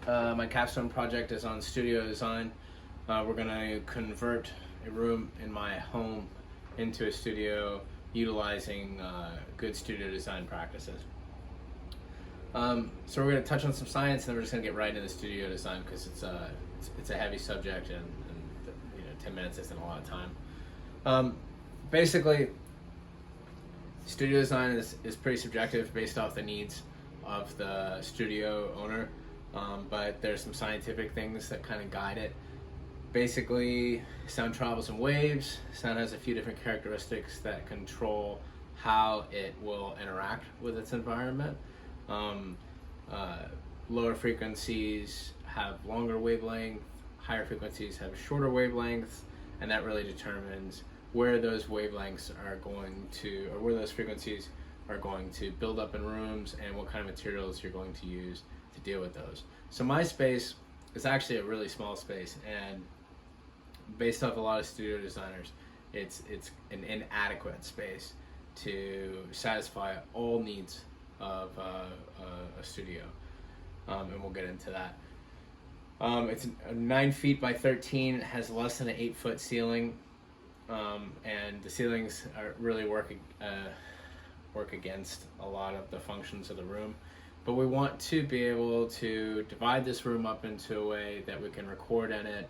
My capstone project is on studio design. We're going to convert a room in my home into a studio utilizing good studio design practices. So we're going to touch on some science, and then we're just going to get right into studio design because it's a heavy subject, and 10 minutes isn't a lot of time. Basically, studio design is pretty subjective based off the needs of the studio owner, but there's some scientific things that kind of guide it. Basically, sound travels in waves. Sound has a few different characteristics that control how it will interact with its environment. Lower frequencies have longer wavelength, higher frequencies have shorter wavelengths, and that really determines where those wavelengths are going to, or where those frequencies are going to build up in rooms, and what kind of materials you're going to use to deal with those. So my space is actually a really small space, and based off a lot of studio designers, it's an inadequate space to satisfy all needs of a studio, and we'll get into that. It's 9 feet by 13. It has less than an 8-foot ceiling, and the ceilings really work against a lot of the functions of the room. But we want to be able to divide this room up into a way that we can record in it,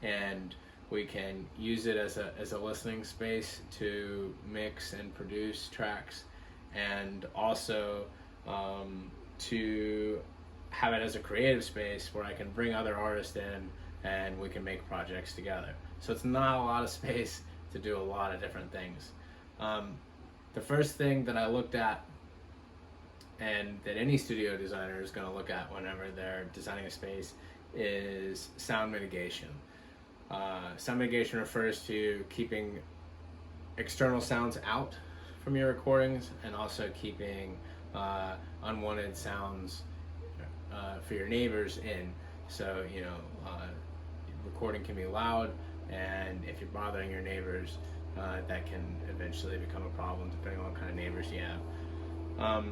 and we can use it as a listening space to mix and produce tracks, and also to have it as a creative space where I can bring other artists in and we can make projects together. So it's not a lot of space to do a lot of different things. The first thing that I looked at, and that any studio designer is going to look at whenever they're designing a space, is sound mitigation. Sound mitigation refers to keeping external sounds out from your recordings, and also keeping unwanted sounds for your neighbors in. So, recording can be loud, and if you're bothering your neighbors, that can eventually become a problem depending on what kind of neighbors you have.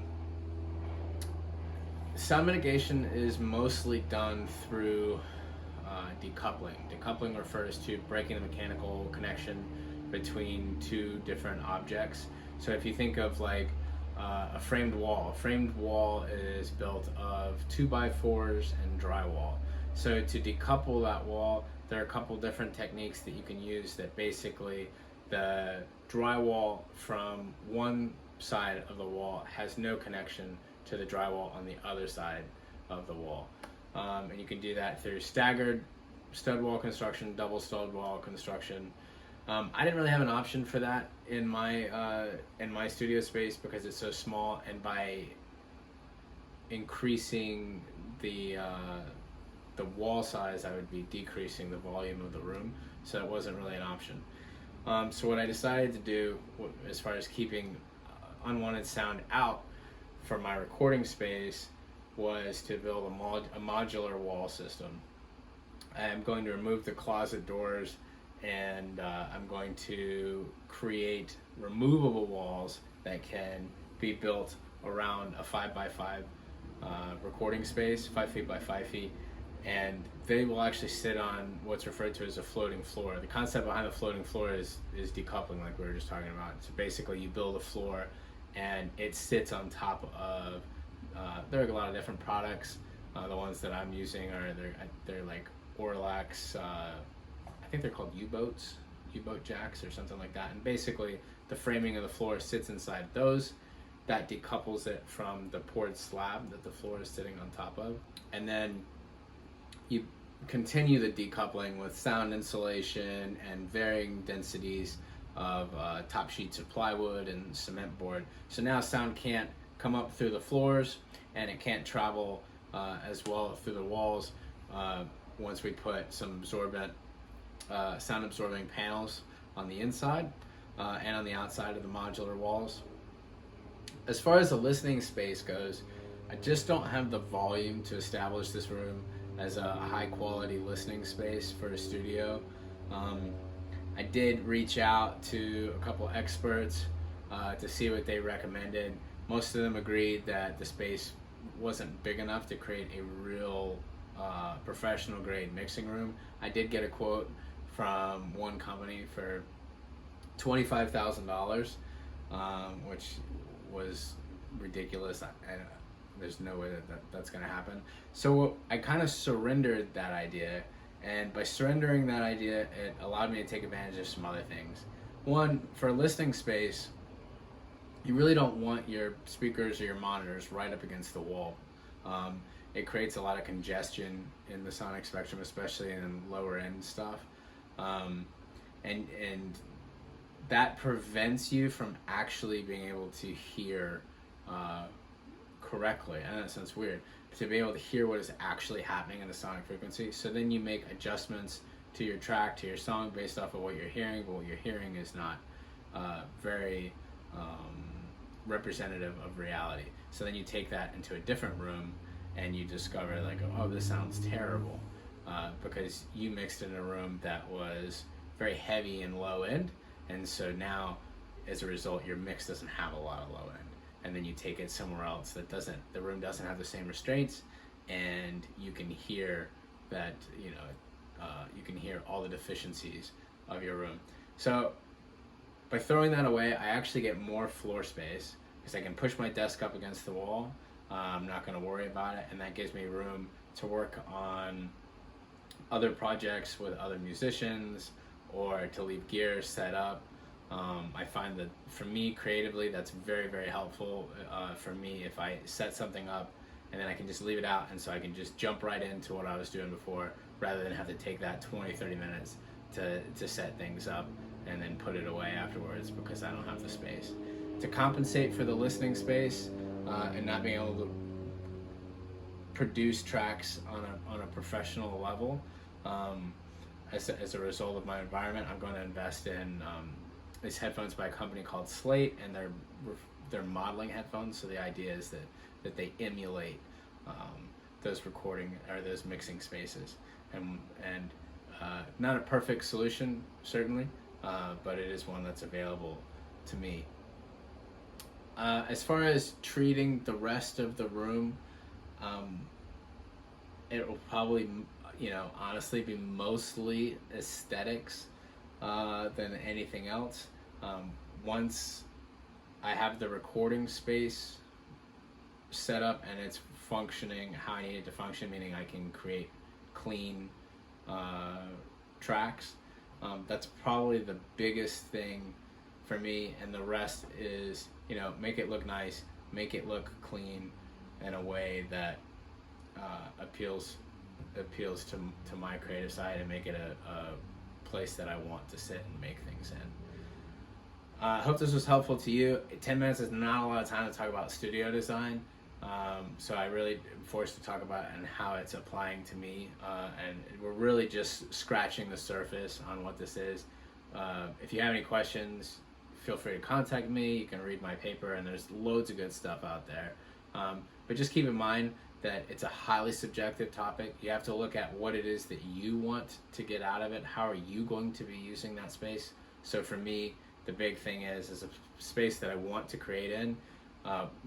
Sound mitigation is mostly done through decoupling. Decoupling refers to breaking the mechanical connection between two different objects. So if you think of like a framed wall is built of 2x4s and drywall. So to decouple that wall, there are a couple different techniques that you can use. That basically, the drywall from one side of the wall has no connection to the drywall on the other side of the wall, and you can do that through staggered stud wall construction, double stud wall construction. I didn't really have an option for that in my studio space because it's so small, and by increasing the wall size, I would be decreasing the volume of the room, so it wasn't really an option. So what I decided to do, as far as keeping unwanted sound out for my recording space, was to build a modular wall system. I'm going to remove the closet doors, and I'm going to create removable walls that can be built around a 5x5 recording space, 5 feet by 5 feet, and they will actually sit on what's referred to as a floating floor. The concept behind the floating floor is decoupling, like we were just talking about. So basically, you build a floor, and it sits on top of. There are a lot of different products. The ones that I'm using they're like Orlax. I think they're called U-boat jacks or something like that. And basically, the framing of the floor sits inside those. That decouples it from the poured slab that the floor is sitting on top of. And then you continue the decoupling with sound insulation and varying densities of top sheets of plywood and cement board. So now sound can't come up through the floors, and it can't travel as well through the walls once we put some sound absorbing panels on the inside and on the outside of the modular walls. As far as the listening space goes, I just don't have the volume to establish this room as a high quality listening space for a studio. I did reach out to a couple experts to see what they recommended. Most of them agreed that the space wasn't big enough to create a real professional grade mixing room. I did get a quote from one company for $25,000, which was ridiculous. There's no way that's going to happen. So I kind of surrendered that idea, and by surrendering that idea, it allowed me to take advantage of some other things. One, for a listening space, you really don't want your speakers or your monitors right up against the wall. It creates a lot of congestion in the sonic spectrum, especially in lower end stuff, and that prevents you from actually being able to hear correctly. I know that sounds weird, but to be able to hear what is actually happening in the sonic frequency. So then you make adjustments to your track, to your song, based off of what you're hearing, but what you're hearing is not very representative of reality. So then you take that into a different room and you discover like, oh, this sounds terrible, because you mixed in a room that was very heavy and low end, and so now as a result your mix doesn't have a lot of low end, and then you take it somewhere else that the room doesn't have the same restraints, and you can hear that, you can hear all the deficiencies of your room. So by throwing that away, I actually get more floor space because I can push my desk up against the wall. I'm not going to worry about it, and that gives me room to work on other projects with other musicians or to leave gear set up. I find that for me creatively, that's very, very helpful for me if I set something up and then I can just leave it out, and so I can just jump right into what I was doing before rather than have to take that 20-30 minutes to set things up and then put it away afterwards because I don't have the space. To compensate for the listening space and not being able to produce tracks on a professional level, as a result of my environment, I'm going to invest in these headphones by a company called Slate, and they're modeling headphones. So the idea is that they emulate those recording or those mixing spaces, and not a perfect solution certainly, but it is one that's available to me. As far as treating the rest of the room, it will probably, honestly be mostly aesthetics than anything else. Once I have the recording space set up and it's functioning how I need it to function, meaning I can create clean tracks, that's probably the biggest thing for me, and the rest is, make it look nice, make it look clean in a way that appeals to my creative side, and make it a place that I want to sit and make things in. I hope this was helpful to you. 10 minutes is not a lot of time to talk about studio design, so I really am forced to talk about it and how it's applying to me, and we're really just scratching the surface on what this is. If you have any questions, feel free to contact me. You can read my paper, and there's loads of good stuff out there. But just keep in mind that it's a highly subjective topic. You have to look at what it is that you want to get out of it. How are you going to be using that space? So for me, the big thing is a space that I want to create in,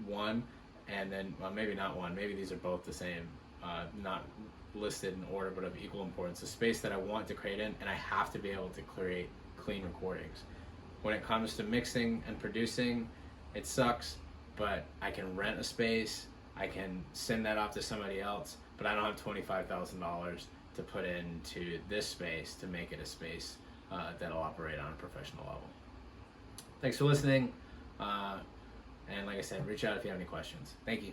one, and then, well, maybe not one, maybe these are both the same, not listed in order, but of equal importance. A space that I want to create in, and I have to be able to create clean recordings. When it comes to mixing and producing, it sucks, but I can rent a space, I can send that off to somebody else, but I don't have $25,000 to put into this space to make it a space that'll operate on a professional level. Thanks for listening, and like I said, reach out if you have any questions. Thank you.